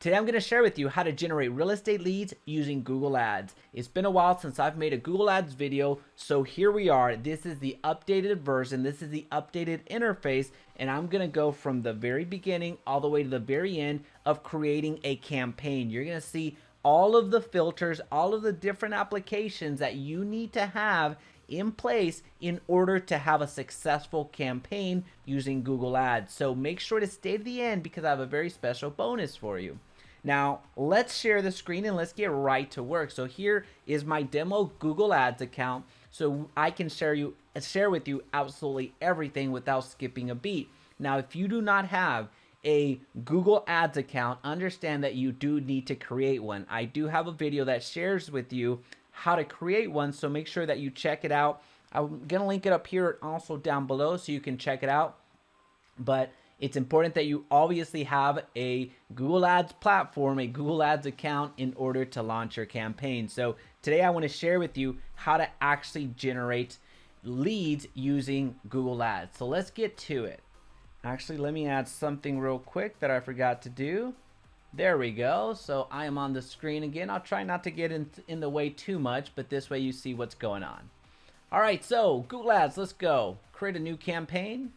Today I'm going to share with you how to generate real estate leads using Google Ads. It's been a while since I've made a Google Ads video, so here we are. This is the updated version. This is the updated interface, and I'm going to go from the very beginning all the way to the very end of creating a campaign. You're going to see all of the filters, all of the different applications that you need to have in place in order to have a successful campaign using Google Ads. So make sure to stay to the end because I have a very special bonus for you. Now, let's share the screen and let's get right to work. So here is my demo Google Ads account, so I can share with you absolutely everything without skipping a beat. Now, if you do not have a Google Ads account, understand that you do need to create one. I do have a video that shares with you how to create one, so make sure that you check it out. I'm gonna link it up here also down below so you can check it out. But it's important that you obviously have a Google Ads platform, a Google Ads account in order to launch your campaign. So today I want to share with you how to actually generate leads using Google Ads. So let's get to it. Actually, let me add something real quick that I forgot to do. There we go. So I am on the screen again. I'll try not to get in the way too much, but this way you see what's going on. All right, so Google Ads, let's go. Create a new campaign.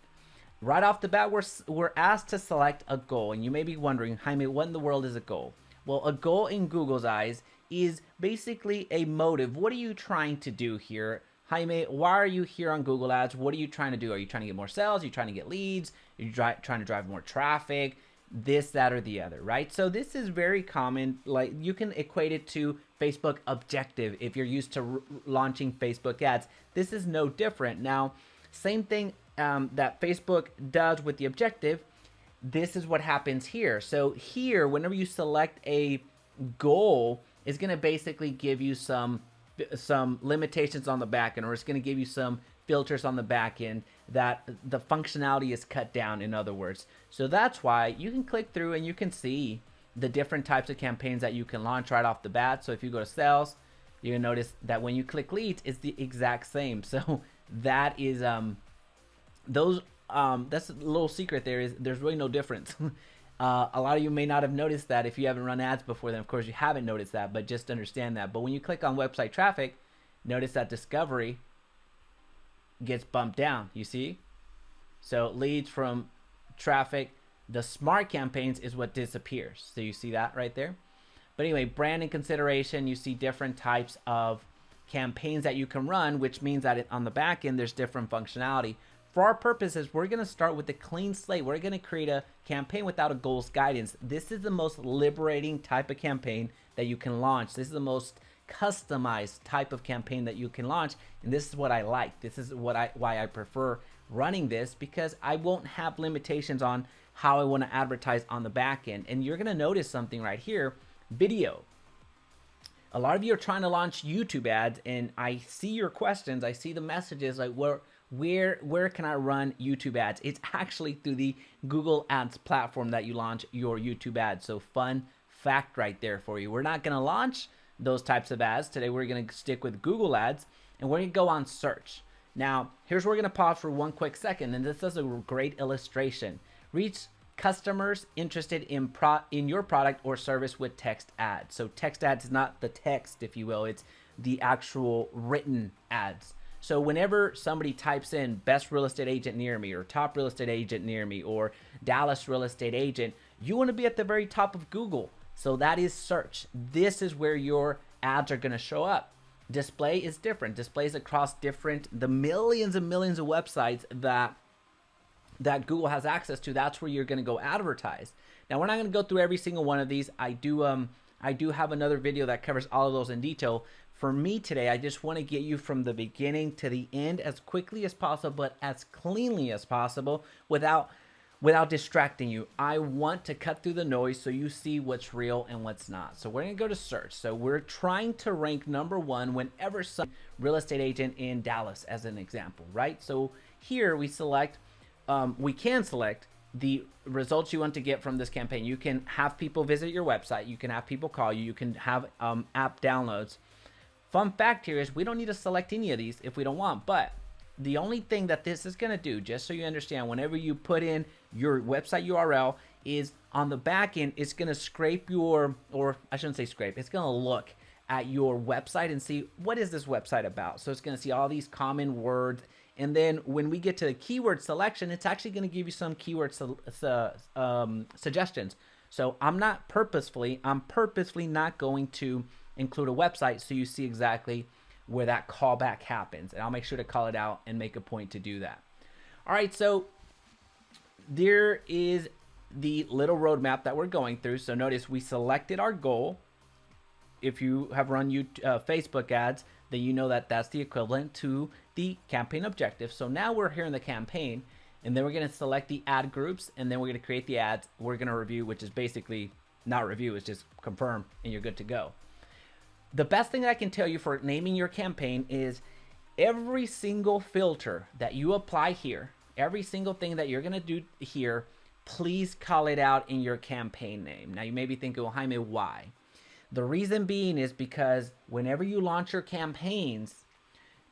Right off the bat, we're asked to select a goal. And you may be wondering, Jaime, what in the world is a goal? Well, a goal in Google's eyes is basically a motive. What are you trying to do here? Jaime, why are you here on Google Ads? What are you trying to do? Are you trying to get more sales? Are you trying to get leads? Are you trying to drive more traffic? This, that, or the other, right? So this is very common. Like, you can equate it to Facebook objective if you're used to launching Facebook ads. This is no different. Now, same thing that Facebook does with the objective, this is what happens here. So here, whenever you select a goal, it's going to basically give you some limitations on the back end, or it's going to give you some filters on the back end that the functionality is cut down, in other words. So that's why you can click through and you can see the different types of campaigns that you can launch right off the bat. So if you go to sales, you're going to notice that when you click leads, it's the exact same. So that is that's a little secret there, is there's really no difference. A lot of you may not have noticed that if you haven't run ads before, then of course you haven't noticed that, but just understand that. But when you click on website traffic, notice that discovery gets bumped down, you see? So leads from traffic, the smart campaigns is what disappears. So you see that right there? But anyway, branding consideration, you see different types of campaigns that you can run, which means that on the back end, there's different functionality. For our purposes, we're going to start with a clean slate. We're going to create a campaign without a goals guidance. This is the most liberating type of campaign that you can launch. This is the most customized type of campaign that you can launch. And this is what I like. This is why I prefer running this, because I won't have limitations on how I want to advertise on the back end. And you're going to notice something right here, video. A lot of you are trying to launch YouTube ads, and I see your questions. I see the messages like, where can I run YouTube ads? It's actually through the Google Ads platform that you launch your YouTube ads. So fun fact right there for you. We're not going to launch those types of ads today. We're going to stick with Google Ads, and we're going to go on search. Now, here's where we're going to pause for one quick second, and this is a great illustration. Reach customers interested in your product or service with text ads. So text ads is not the text, if you will. It's the actual written ads. So whenever somebody types in best real estate agent near me, or top real estate agent near me, or Dallas real estate agent, you want to be at the very top of Google. So that is search. This is where your ads are going to show up. Display is different. Displays across the millions and millions of websites that Google has access to. That's where you're going to go advertise. Now, we're not going to go through every single one of these. I do have another video that covers all of those in detail. For me today, I just want to get you from the beginning to the end as quickly as possible, but as cleanly as possible without distracting you. I want to cut through the noise so you see what's real and what's not. So we're going to go to search. So we're trying to rank #1 whenever some real estate agent in Dallas, as an example, right? So here we can select the results you want to get from this campaign. You can have people visit your website. You can have people call you. You can have app downloads. Fun fact here is we don't need to select any of these if we don't want, but the only thing that this is going to do, just so you understand, whenever you put in your website URL is on the back end, it's going to scrape your, or I shouldn't say scrape, it's going to look at your website and see what is this website about. So it's going to see all these common words. And then when we get to the keyword selection, it's actually going to give you some keyword suggestions. So I'm purposefully not going to include a website so you see exactly where that callback happens. And I'll make sure to call it out and make a point to do that. All right, so there is the little roadmap that we're going through. So notice we selected our goal. If you have run Facebook ads, then you know that that's the equivalent to the campaign objective. So now we're here in the campaign, and then we're going to select the ad groups, and then we're going to create the ads. We're going to review, which is basically not review, it's just confirm, and you're good to go. The best thing that I can tell you for naming your campaign is every single filter that you apply here, every single thing that you're going to do here, please call it out in your campaign name. Now you may be thinking, well, Jaime, why? The reason being is because whenever you launch your campaigns,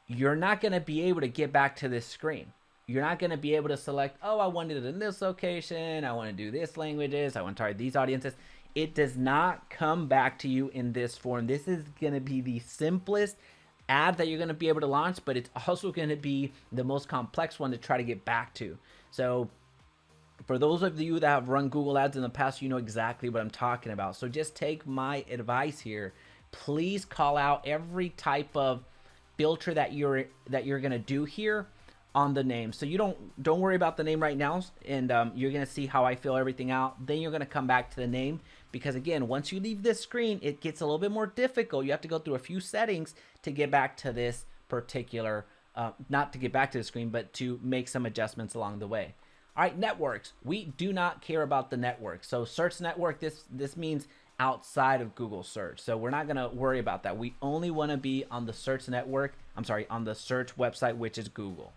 you're not going to be able to get back to this screen. You're not going to be able to select, oh, I want it in this location. I want to do this languages. I want to target these audiences. It does not come back to you in this form. This is going to be the simplest ad that you're going to be able to launch, but it's also going to be the most complex one to try to get back to. So for those of you that have run Google ads in the past, you know exactly what I'm talking about. So just take my advice here. Please call out every type of filter that you're going to do here on the name. So you don't worry about the name right now, and you're going to see how I fill everything out. Then you're going to come back to the name, because again, once you leave this screen, it gets a little bit more difficult. You have to go through a few settings to get back to this particular, not to get back to the screen, but to make some adjustments along the way. All right, networks. We do not care about the network. So search network, this means outside of Google search. So we're not going to worry about that. We only want to be on the search network. I'm sorry, on the search website, which is Google.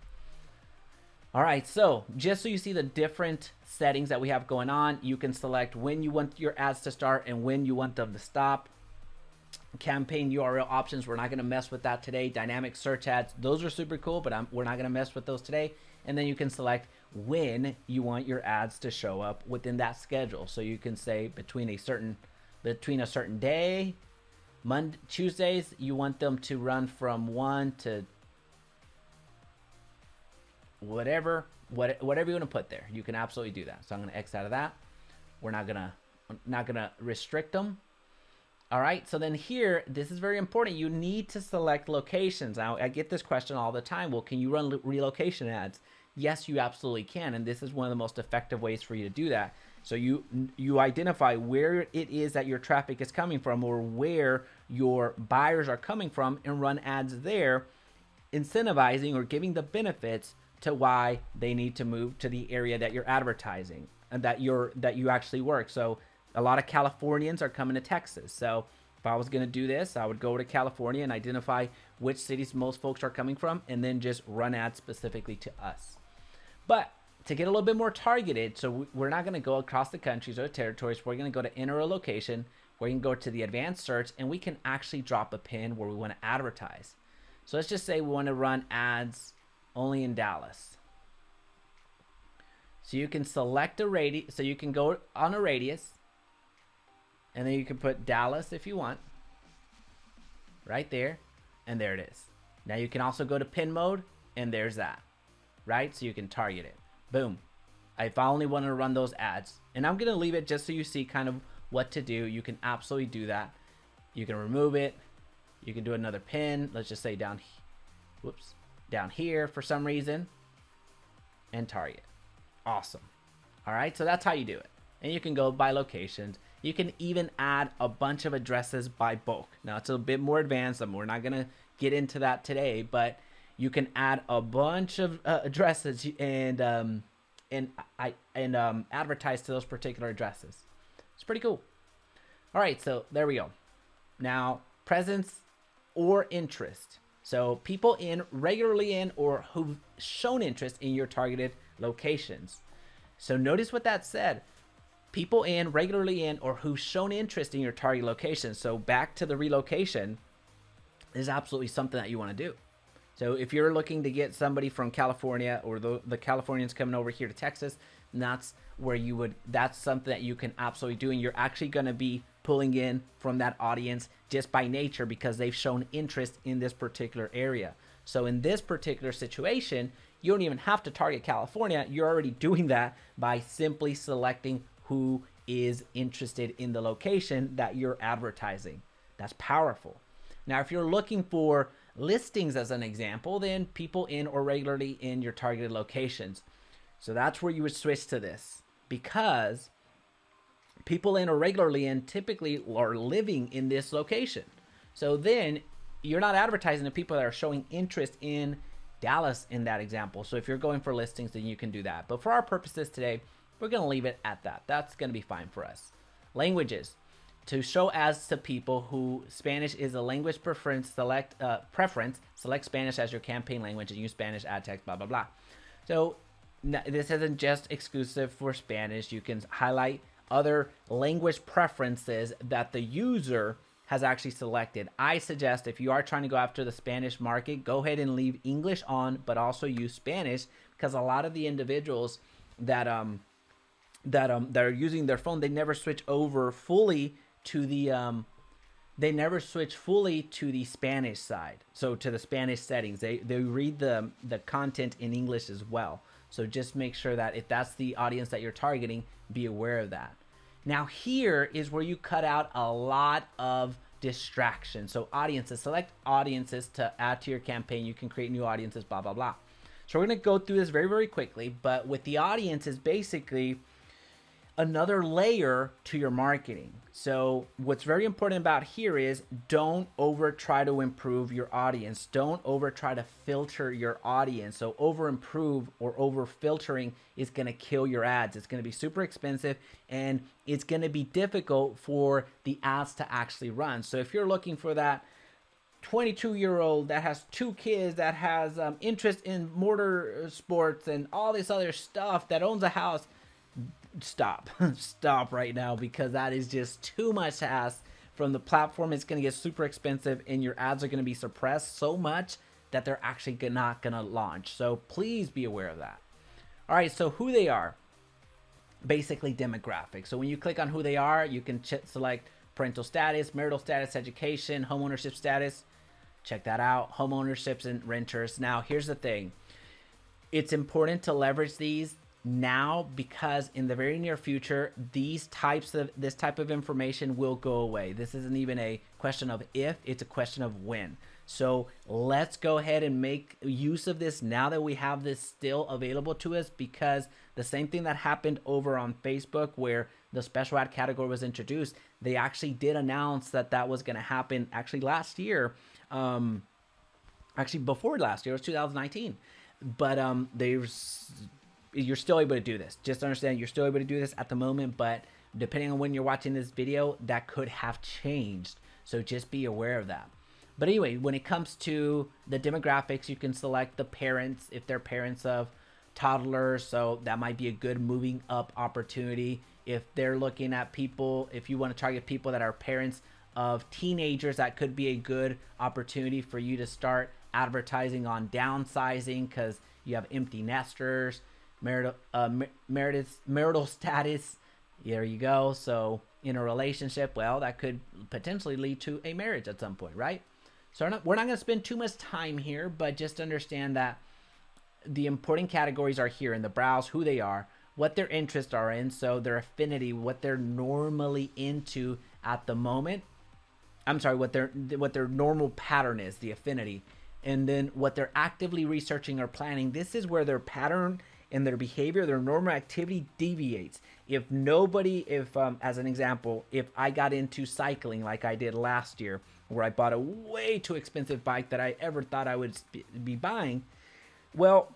All right, so just so you see the different settings that we have going on, you can select when you want your ads to start and when you want them to stop. Campaign URL options, we're not going to mess with that today. Dynamic search ads, those are super cool, but we're not going to mess with those today. And then you can select when you want your ads to show up within that schedule. So you can say between a certain day, Tuesdays, you want them to run from 1 to whatever you want to put there. You can absolutely do that. So I'm going to X out of that. We're not gonna restrict them. All right, so then here, this is very important. You need to select locations. Now, I get this question all the time. Well, can you run relocation ads? Yes, you absolutely can, and this is one of the most effective ways for you to do that. So you identify where it is that your traffic is coming from, or where your buyers are coming from, and run ads there, incentivizing or giving the benefits to why they need to move to the area that you're advertising and that you actually work. So a lot of Californians are coming to Texas. So if I was going to do this, I would go to California and identify which cities most folks are coming from, and then just run ads specifically to us. But to get a little bit more targeted, so we're not going to go across the countries or territories. We're going to go to enter a location. We can go to the advanced search, and we can actually drop a pin where we want to advertise. So let's just say we want to run ads only in Dallas. So you can select a radius. So you can go on a radius, and then you can put Dallas if you want. Right there, and there it is. Now you can also go to pin mode, and there's that. Right? So you can target it. Boom. If I only want to run those ads, and I'm going to leave it just so you see kind of what to do. You can absolutely do that. You can remove it. You can do another pin. Let's just say down here for some reason, and target. Awesome. All right. So that's how you do it. And you can go by locations. You can even add a bunch of addresses by bulk. Now it's a bit more advanced. We're not going to get into that today, but you can add a bunch of addresses and advertise to those particular addresses. It's pretty cool. All right, so there we go. Now, presence or interest. So people regularly in or who've shown interest in your targeted locations. So notice what that said. People regularly in or who've shown interest in your target location. So back to the relocation is absolutely something that you want to do. So if you're looking to get somebody from California, or the Californians coming over here to Texas, And that's where that's something that you can absolutely do. And you're actually going to be pulling in from that audience just by nature because they've shown interest in this particular area. So in this particular situation, you don't even have to target California. You're already doing that by simply selecting who is interested in the location that you're advertising. That's powerful. Now, if you're looking for listings as an example, then people in or regularly in your targeted locations. So that's where you would switch to this, because people in or regularly in typically are living in this location. So then you're not advertising to people that are showing interest in Dallas in that example. So if you're going for listings, then you can do that. But for our purposes today, we're going to leave it at that. That's going to be fine for us. Languages. To show ads to people who Spanish is a language preference, select Spanish as your campaign language and use Spanish ad text, blah, blah, blah. So this isn't just exclusive for Spanish. You can highlight other language preferences that the user has actually selected. I suggest if you are trying to go after the Spanish market, go ahead and leave English on, but also use Spanish, because a lot of the individuals that are using their phone, they never switch over fully to the Spanish side. So to the Spanish settings, they read the content in English as well. So just make sure that if that's the audience that you're targeting, be aware of that. Now here is where you cut out a lot of distraction. So audiences, select audiences to add to your campaign. You can create new audiences, blah, blah, blah. So we're going to go through this very, very quickly, but with the audience is basically another layer to your marketing. So what's very important about here is don't over try to improve your audience. Don't over try to filter your audience. So over improve or over filtering is going to kill your ads. It's going to be super expensive and it's going to be difficult for the ads to actually run. So if you're looking for that 22-year-old that has 2 kids, that has interest in motor sports and all this other stuff, that owns a house, stop right now, because that is just too much to ask from the platform. It's going to get super expensive and your ads are going to be suppressed so much that they're actually not going to launch. So please be aware of that. All right, so who they are, basically demographics. So when you click on who they are, you can select parental status, marital status, education, home ownership status. Check that out, home ownerships and renters. Now here's the thing, it's important to leverage these now, because in the very near future, this type of information will go away. This isn't even a question of if, it's a question of when. So let's go ahead and make use of this now that we have this still available to us, because the same thing that happened over on Facebook where the special ad category was introduced, they actually did announce that was going to happen actually last year. Actually before last year, it was 2019. But you're still able to do this. Just understand you're still able to do this at the moment, but depending on when you're watching this video, that could have changed. So just be aware of that. But anyway, when it comes to the demographics, you can select the parents if they're parents of toddlers. So that might be a good moving up opportunity. If they're looking at people, if you want to target people that are parents of teenagers, that could be a good opportunity for you to start advertising on downsizing, because you have empty nesters, marital status. There you go. So in a relationship, well, that could potentially lead to a marriage at some point, right? So we're not going to spend too much time here, but just understand that the important categories are here in the browse, who they are, what their interests are in, so their affinity, what they're normally into at the moment. I'm sorry, what their normal pattern is, the affinity, and then what they're actively researching or planning. This is where their pattern and their behavior, their normal activity deviates. As an example, if I got into cycling like I did last year, where I bought a way too expensive bike that I ever thought I would be buying, well,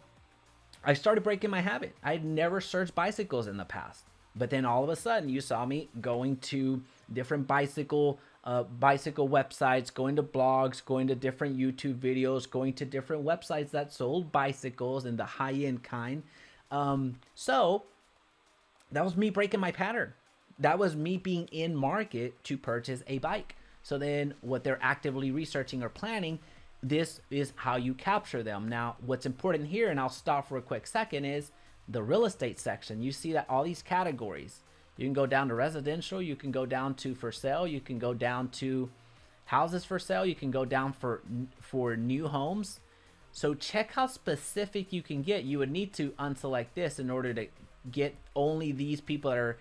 I started breaking my habit. I had never searched bicycles in the past, but then all of a sudden you saw me going to different bicycle websites, going to blogs, going to different YouTube videos, going to different websites that sold bicycles and the high-end kind. So that was me breaking my pattern. That was me being in market to purchase a bike. So then what they're actively researching or planning, this is how you capture them. Now, what's important here, and I'll stop for a quick second, is the real estate section, you see that all these categories, you can go down to residential, you can go down to for sale, you can go down to houses for sale, you can go down for new homes. So check how specific you can get. You would need to unselect this in order to get only these people that are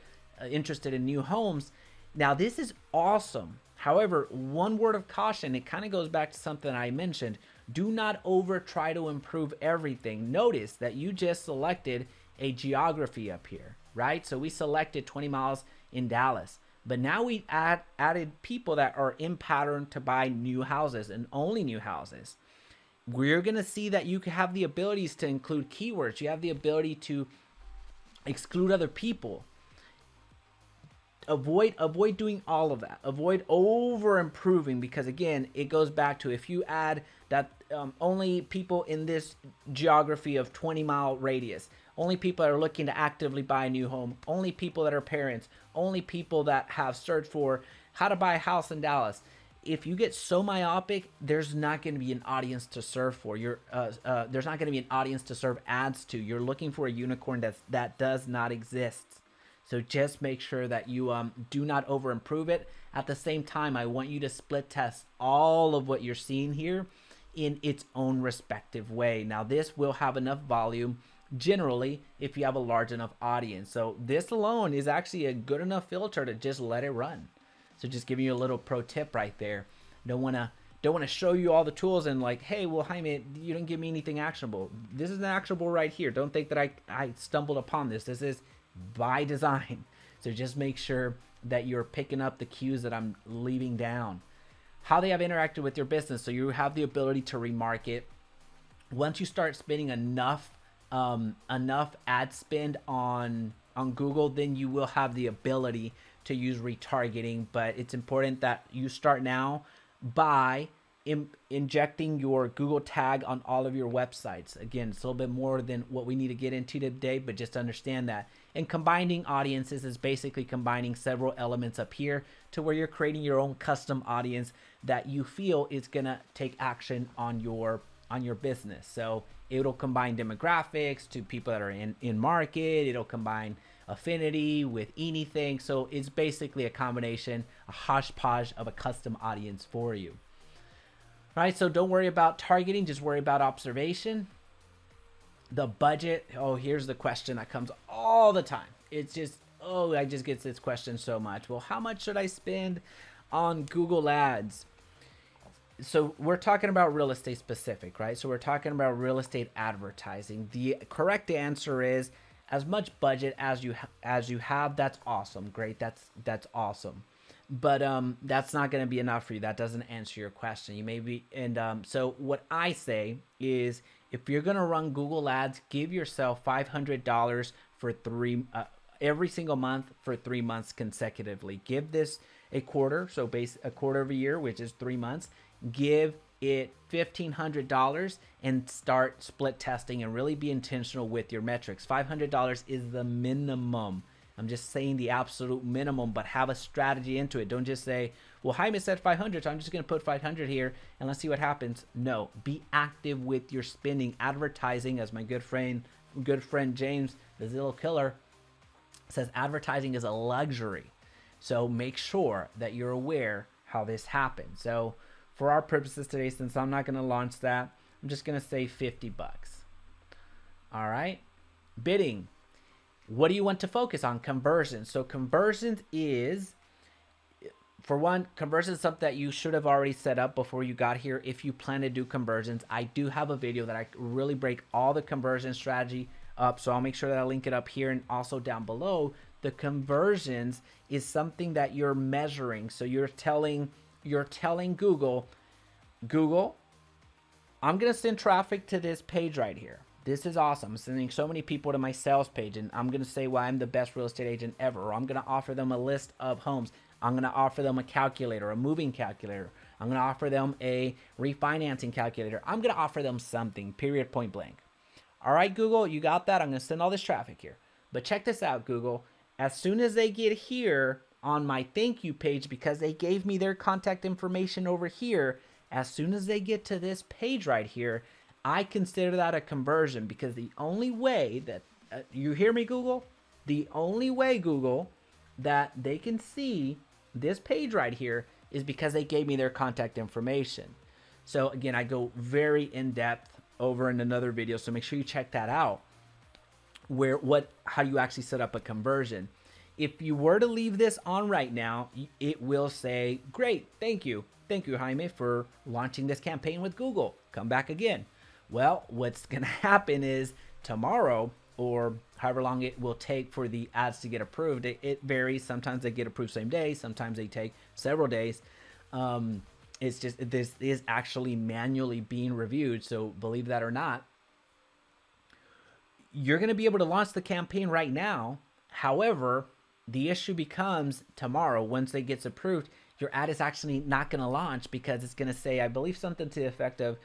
interested in new homes. Now this is awesome. However, one word of caution, it kind of goes back to something I mentioned. Do not over try to improve everything. Notice that you just selected a geography up here, right? So we selected 20 miles in Dallas, but now we added people that are in pattern to buy new houses and only new houses. We're going to see that you have the abilities to include keywords. You have the ability to exclude other people. Avoid doing all of that. Avoid over improving, because again, it goes back to, if you add that only people in this geography of 20-mile radius, only people that are looking to actively buy a new home, only people that are parents, only people that have searched for how to buy a house in Dallas. If you get so myopic, there's not going to be an audience to serve for. There's not going to be an audience to serve ads to. You're looking for a unicorn that does not exist. So just make sure that you do not over improve it. At the same time, I want you to split test all of what you're seeing here in its own respective way. Now this will have enough volume generally if you have a large enough audience. So this alone is actually a good enough filter to just let it run. So just giving you a little pro tip right there. Don't want to show you all the tools and like, hey, well, Jaime, you didn't give me anything actionable. This is actionable right here. Don't think that I stumbled upon this. This is by design. So just make sure that you're picking up the cues that I'm leaving down. How they have interacted with your business. So you have the ability to remarket. Once you start spending enough ad spend on Google, then you will have the ability to use retargeting. But it's important that you start now by injecting your Google tag on all of your websites. Again, it's a little bit more than what we need to get into today, but just understand that. And combining audiences is basically combining several elements up here to where you're creating your own custom audience that you feel is gonna take action on your business. So it'll combine demographics to people that are in market. It'll combine affinity with anything. So it's basically a combination, a hodgepodge of a custom audience for you. All right, so don't worry about targeting, just worry about observation. The budget, oh, here's the question that comes all the time. It's just, oh, I just get this question so much. Well, how much should I spend on Google Ads? So we're talking about real estate specific, right? So we're talking about real estate advertising. The correct answer is as much budget as you have. That's awesome. Great. That's awesome. But that's not going to be enough for you. That doesn't answer your question. You may be, and so what I say is, if you're going to run Google Ads, give yourself $500 for every single month for 3 months consecutively. Give this a quarter, so a quarter of a year, which is 3 months. Give it $1,500 and start split testing and really be intentional with your metrics. $500 is the minimum. I'm just saying the absolute minimum, but have a strategy into it. Don't just say, well, Jaime said 500, so I'm just going to put 500 here and let's see what happens. No, be active with your spending. Advertising, as my good friend James, the Zillow Killer, says, advertising is a luxury. So make sure that you're aware how this happens. So for our purposes today, since I'm not going to launch that, I'm just going to say $50. All right. Bidding. What do you want to focus on? Conversions. So conversions is, for one, conversions is something that you should have already set up before you got here. If you plan to do conversions, I do have a video that I really break all the conversion strategy up. So I'll make sure that I link it up here and also down below. The conversions is something that you're measuring. So you're telling Google, I'm going to send traffic to this page right here. This is awesome. I'm sending so many people to my sales page, and I'm going to say why I'm the best real estate agent ever. Or I'm going to offer them a list of homes. I'm going to offer them a calculator, a moving calculator. I'm going to offer them a refinancing calculator. I'm going to offer them something, period, point blank. All right, Google, you got that? I'm going to send all this traffic here. But check this out, Google. As soon as they get here on my thank you page, because they gave me their contact information over here, as soon as they get to this page right here, I consider that a conversion, because the only way that You hear me, Google? The only way, Google, that they can see this page right here is because they gave me their contact information. So again, I go very in depth over in another video, so make sure you check that out. How you actually set up a conversion. If you were to leave this on right now, it will say, great, thank you, Jaime, for launching this campaign with Google. Come back again. Well, what's gonna happen is tomorrow, or however long it will take for the ads to get approved, it varies. Sometimes they get approved same day, sometimes they take several days. It's just, this is actually manually being reviewed, so believe that or not, you're going to be able to launch the campaign right now. However, the issue becomes tomorrow, once it gets approved, your ad is actually not going to launch, because it's going to say, I believe something to the effect of,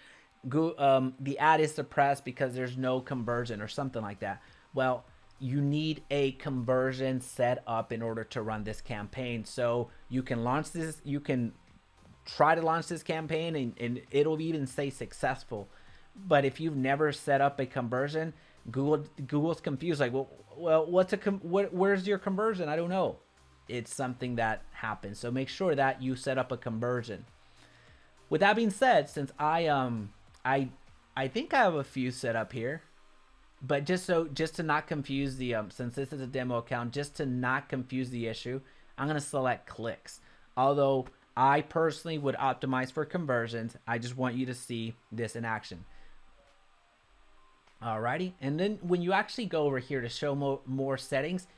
the ad is suppressed because there's no conversion or something like that. Well, you need a conversion set up in order to run this campaign. So you can launch this, you can try to launch this campaign, and it'll even say successful. But if you've never set up a conversion, Google's confused, like, well, where's your conversion? I don't know. It's something that happens. So make sure that you set up a conversion. With that being said, since I think I have a few set up here, but just to not confuse the since this is a demo account, just to not confuse the issue, I'm gonna select clicks. Although I personally would optimize for conversions, I just want you to see this in action. Alrighty, and then when you actually go over here to show more settings,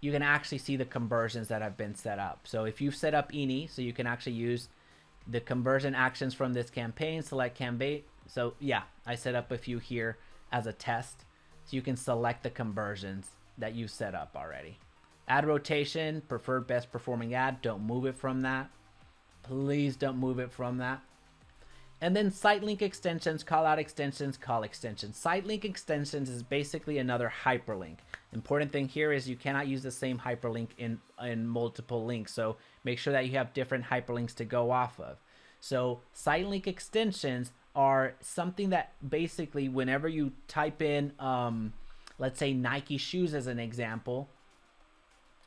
you can actually see the conversions that have been set up. So if you've set up ENI, so you can actually use the conversion actions from this campaign, select campaign. So yeah, I set up a few here as a test. So you can select the conversions that you set up already. Ad rotation, preferred best performing ad. Don't move it from that. Please don't move it from that. And then site link extensions, call out extensions, call extensions. Site link extensions is basically another hyperlink. Important thing here is you cannot use the same hyperlink in multiple links. So make sure that you have different hyperlinks to go off of. So site link extensions are something that basically whenever you type in, let's say Nike shoes as an example,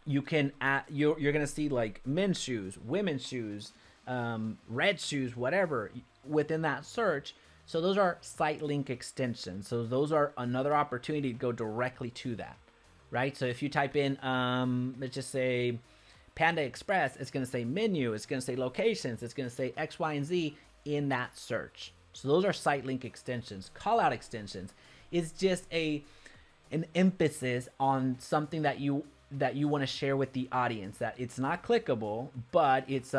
you can add, you're going to see like men's shoes, women's shoes, red shoes, whatever within that search. So those are site link extensions. So those are another opportunity to go directly to that, right? So if you type in, let's just say Panda Express, it's going to say menu, it's going to say locations, it's going to say X, Y, and Z in that search. So those are site link extensions. Call out extensions is just an emphasis on something that you want to share with the audience, that it's not clickable, but it's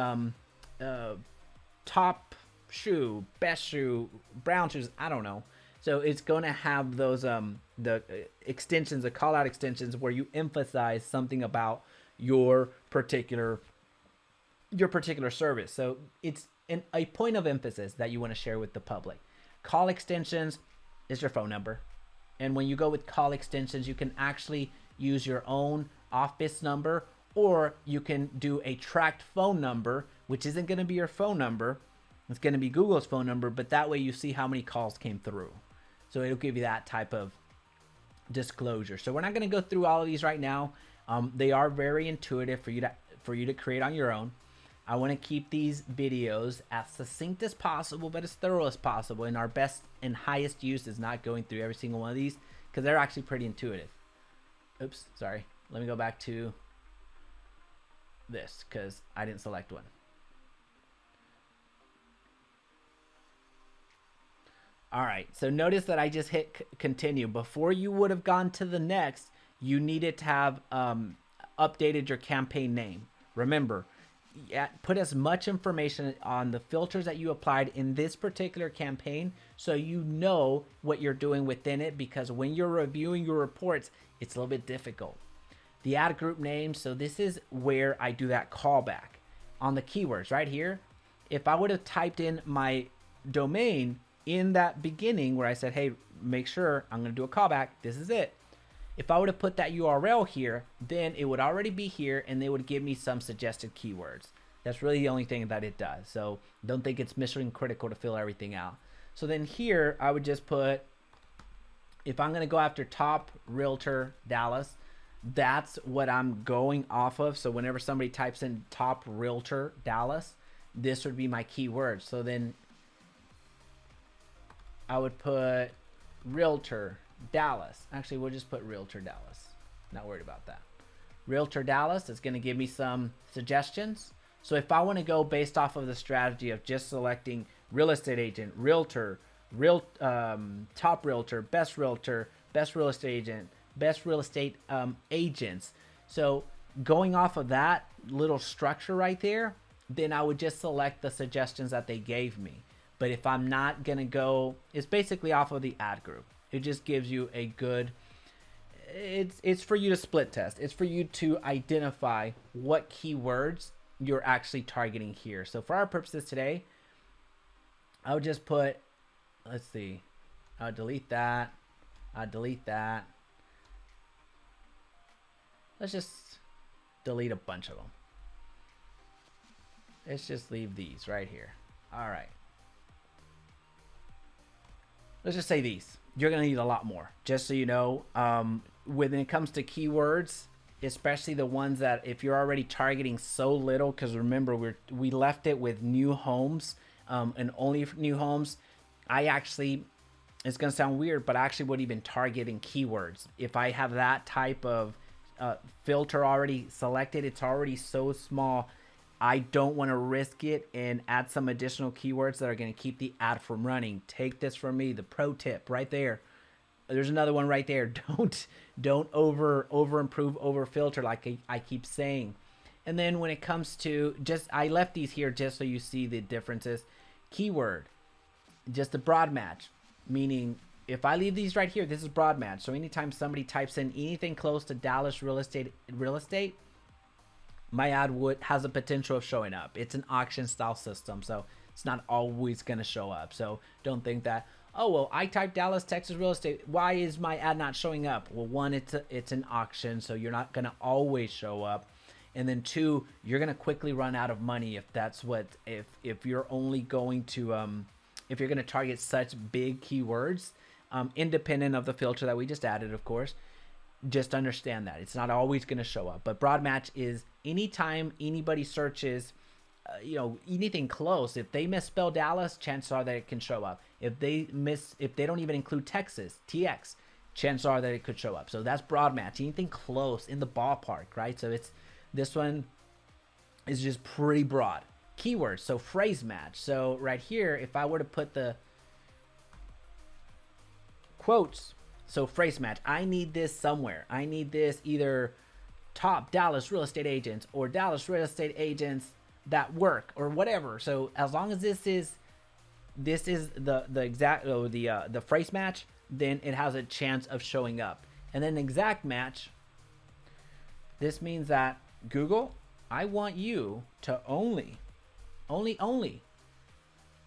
top shoe, best shoe, brown shoes, I don't know. So it's going to have those the extensions, the call out extensions, where you emphasize something about your particular service. So it's a point of emphasis that you want to share with the public. Call extensions is your phone number. And when you go with call extensions, you can actually use your own office number, or you can do a tracked phone number, which isn't going to be your phone number. It's going to be Google's phone number, but that way you see how many calls came through. So it'll give you that type of disclosure. So we're not going to go through all of these right now. They are very intuitive for you to create on your own. I want to keep these videos as succinct as possible, but as thorough as possible. And our best and highest use is not going through every single one of these, because they're actually pretty intuitive. Oops, sorry. Let me go back to this because I didn't select one. All right, so notice that I just hit continue. Before you would have gone to the next, you needed to have updated your campaign name. Remember, put as much information on the filters that you applied in this particular campaign so you know what you're doing within it, because when you're reviewing your reports, it's a little bit difficult. The ad group name, so this is where I do that callback on the keywords right here. If I would have typed in my domain in that beginning where I said, hey, make sure I'm going to do a callback, this is it. If I would have put that URL here, then it would already be here and they would give me some suggested keywords. That's really the only thing that it does. So don't think it's mission critical to fill everything out. So then here I would just put, if I'm going to go after top realtor Dallas, that's what I'm going off of. So whenever somebody types in top realtor Dallas, this would be my keyword. So then I would put realtor Dallas. Actually, we'll just put realtor Dallas. Not worried about that. Realtor Dallas is going to give me some suggestions. So if I want to go based off of the strategy of just selecting real estate agent, realtor, top realtor, best real estate agent, best real estate agents. So going off of that little structure right there, then I would just select the suggestions that they gave me. But if I'm not going to go, it's basically off of the ad group. It just gives you a good, it's for you to split test. It's for you to identify what keywords you're actually targeting here. So for our purposes today, I would just put, let's see, I'll delete that. I'll delete that. Let's just delete a bunch of them. Let's just leave these right here. All right. Let's just say these. You're going to need a lot more, just so you know. When it comes to keywords, especially the ones that if you're already targeting so little, because remember, we left it with new homes and only new homes. I actually, it's going to sound weird, but I actually would even targeting keywords. If I have that type of filter already selected, it's already so small. I don't want to risk it and add some additional keywords that are going to keep the ad from running. Take this from me, the pro tip right there. There's another one right there. Don't over improve, over filter, like I keep saying. And then when it comes to I left these here just so you see the differences. Keyword, just a broad match, meaning if I leave these right here, this is broad match. So anytime somebody types in anything close to Dallas real estate, my ad has a potential of showing up. It's an auction style system, so it's not always going to show up. So don't think that, oh, well, I typed Dallas, Texas real estate. Why is my ad not showing up? Well, one, it's an auction, so you're not going to always show up. And then two, you're going to quickly run out of money if that's what, if you're only going to, if you're going to target such big keywords, independent of the filter that we just added, of course. Just understand that it's not always going to show up. But broad match is anytime anybody searches, anything close. If they misspell Dallas, chances are that it can show up. If they don't even include Texas, TX, chances are that it could show up. So that's broad match. Anything close in the ballpark, right? So this one is just pretty broad. Keywords, so phrase match. So right here, if I were to put the quotes. So phrase match, I need this somewhere. I need this either top Dallas real estate agents or Dallas real estate agents that work or whatever. So as long as this is the exact the phrase match, then it has a chance of showing up. And then exact match, this means that Google, I want you to only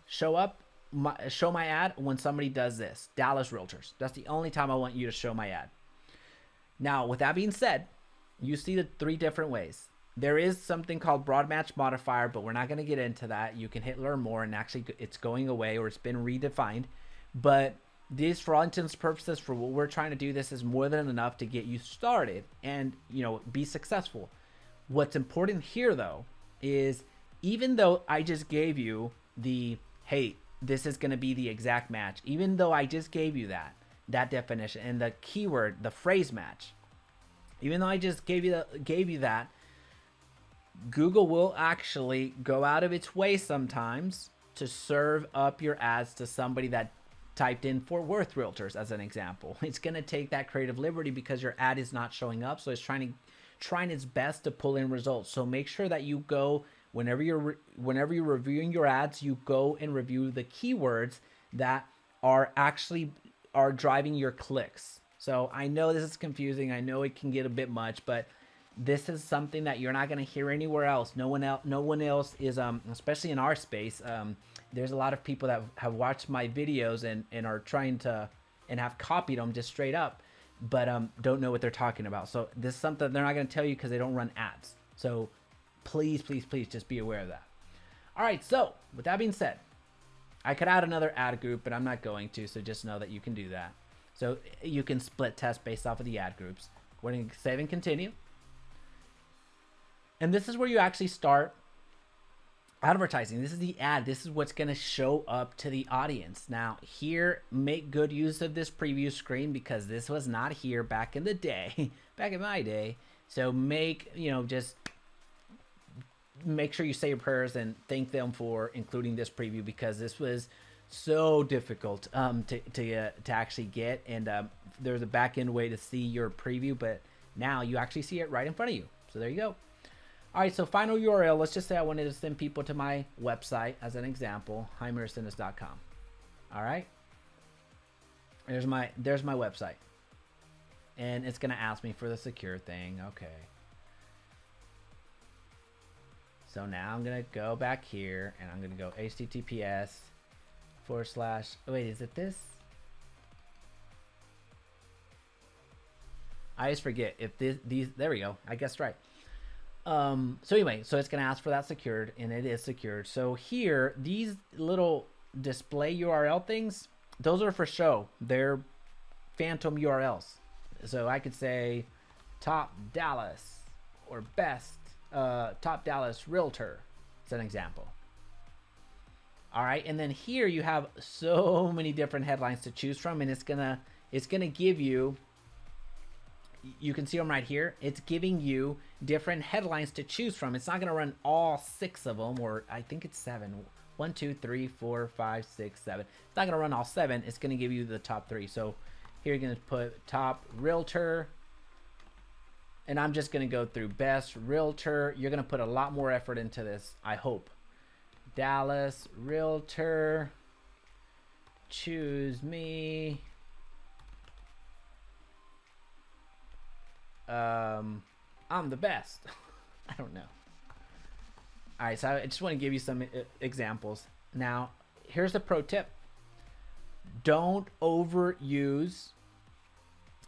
show my ad when somebody does this. Dallas Realtors. That's the only time I want you to show my ad. Now, with that being said, you see the three different ways. There is something called broad match modifier, but we're not going to get into that. You can hit learn more, and actually it's going away or it's been redefined. But this, for all intents and purposes, for what we're trying to do, this is more than enough to get you started and be successful. What's important here, though, is even though I just gave you the, hey, this is going to be the exact match, even though I just gave you that definition and the keyword, the phrase match, even though I just gave you that, Google will actually go out of its way sometimes to serve up your ads to somebody that typed in Fort Worth Realtors as an example. It's going to take that creative liberty because your ad is not showing up, so it's trying its best to pull in results. So make sure that you go, whenever you're reviewing your ads, you go and review the keywords that are driving your clicks. So I know this is confusing. I know it can get a bit much, but this is something that you're not going to hear anywhere else. No one else is, especially in our space. There's a lot of people that have watched my videos and are trying to, and have copied them just straight up, but don't know what they're talking about. So this is something they're not going to tell you because they don't run ads. So please, please, please just be aware of that. All right, so with that being said, I could add another ad group, but I'm not going to, so just know that you can do that. So you can split test based off of the ad groups. We're going to save and continue. And this is where you actually start advertising. This is the ad. This is what's going to show up to the audience. Now here, make good use of this preview screen because this was not here back in the day, back in my day. So just make sure you say your prayers and thank them for including this preview because this was so difficult to actually get. And there's a back end way to see your preview, but now you actually see it right in front of you. So there you go. All right, so final URL. Let's just say I wanted to send people to my website as an example, JaimeResendiz.com. All right, there's my website, and it's gonna ask me for the secure thing. Okay. So now I'm gonna go back here, and I'm gonna go HTTPS / wait, is it this? I always forget if these. There we go. I guessed right. So anyway, so it's gonna ask for that secured, and it is secured. So here, these little display URL things, those are for show. They're phantom URLs. So I could say top Dallas or best top Dallas realtor. It's an example. All right, and then here you have so many different headlines to choose from, and it's gonna give you. You can see them right here. It's giving you different headlines to choose from. It's not going to run all 6 of them, or I think it's 7. 1, 2, 3, 4, 5, 6, 7. It's not going to run all 7. It's going to give you the top 3. So here you're going to put top realtor, and I'm just going to go through best realtor. You're going to put a lot more effort into this, I hope. Dallas realtor, choose me. I'm the best. I don't know. All right, so I just want to give you some examples. Now, here's the pro tip. Don't overuse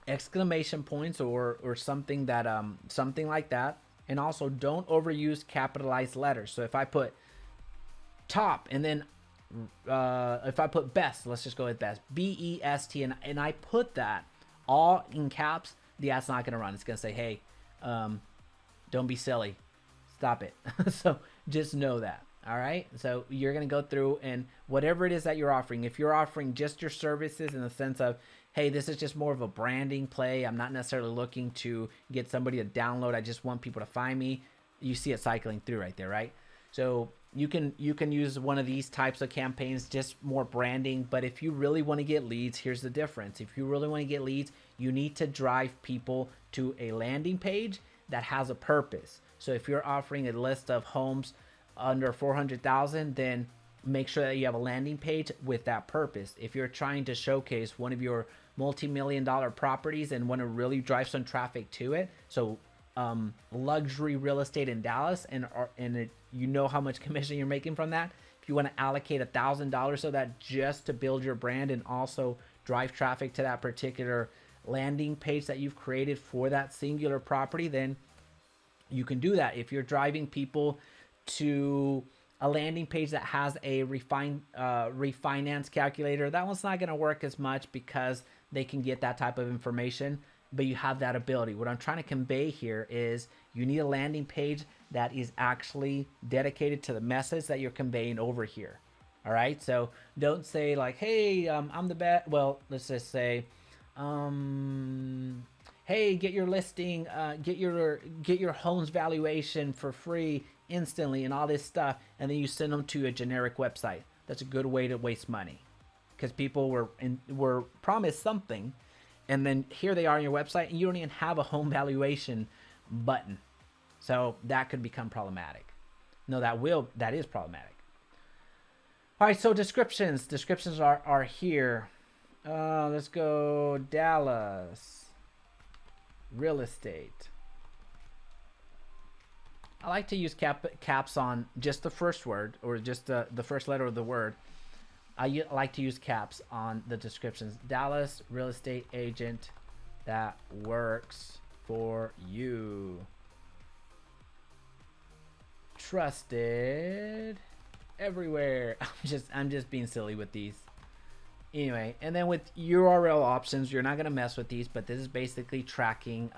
exclamation points or something that something like that, and also don't overuse capitalized letters. So if I put top and then if I put best, let's just go with best, BEST, and I put that all in caps, the ad's not going to run. It's going to say, hey, don't be silly. Stop it. So just know that. All right. So you're going to go through and whatever it is that you're offering, if you're offering just your services in the sense of, hey, this is just more of a branding play. I'm not necessarily looking to get somebody to download. I just want people to find me. You see it cycling through right there, right? So you can use one of these types of campaigns, just more branding. But if you really want to get leads, here's the difference. If you really want to get leads, you need to drive people to a landing page that has a purpose. So if you're offering a list of homes under 400,000, then make sure that you have a landing page with that purpose. If you're trying to showcase one of your multi-million-dollar properties and want to really drive some traffic to it, so luxury real estate in Dallas, you know how much commission you're making from that. If you want to allocate $1,000 of that just to build your brand and also drive traffic to that particular landing page that you've created for that singular property, then you can do that. If you're driving people to a landing page that has a refinance calculator, that one's not going to work as much because they can get that type of information, but you have that ability. What I'm trying to convey here is you need a landing page that is actually dedicated to the message that you're conveying over here. All right. So don't say like, hey, I'm the best. Well, let's just say, hey, get your listing, get your home's valuation for free instantly and all this stuff. And then you send them to a generic website. That's a good way to waste money because people were promised something. And then here they are on your website and you don't even have a home valuation button. So that could become problematic. No, that is problematic. All right, so descriptions. Descriptions are here. Let's go Dallas real estate. I like to use caps on just the first word or just the first letter of the word. I like to use caps on the descriptions. Dallas real estate agent that works for you. Trusted everywhere. I'm just being silly with these. Anyway, and then with URL options, you're not going to mess with these, but this is basically tracking.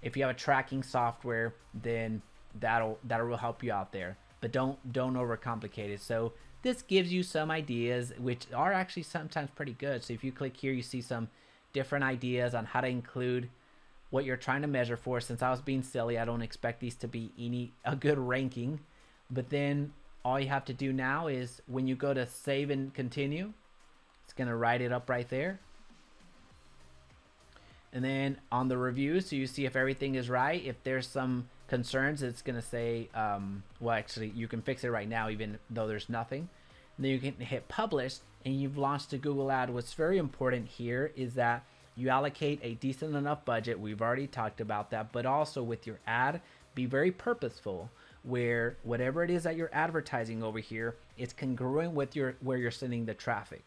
If you have a tracking software, then that'll help you out there, but don't overcomplicate it. So this gives you some ideas, which are actually sometimes pretty good. So if you click here, you see some different ideas on how to include what you're trying to measure for. Since I was being silly, I don't expect these to be a good ranking, but then all you have to do now is when you go to save and continue, it's going to write it up right there. And then on the review, so you see if everything is right. If there's some concerns, it's going to say, well, actually, you can fix it right now, even though there's nothing. And then you can hit publish, and you've launched a Google ad. What's very important here is that you allocate a decent enough budget. We've already talked about that, but also with your ad, be very purposeful, where whatever it is that you're advertising over here, it's congruent with where you're sending the traffic.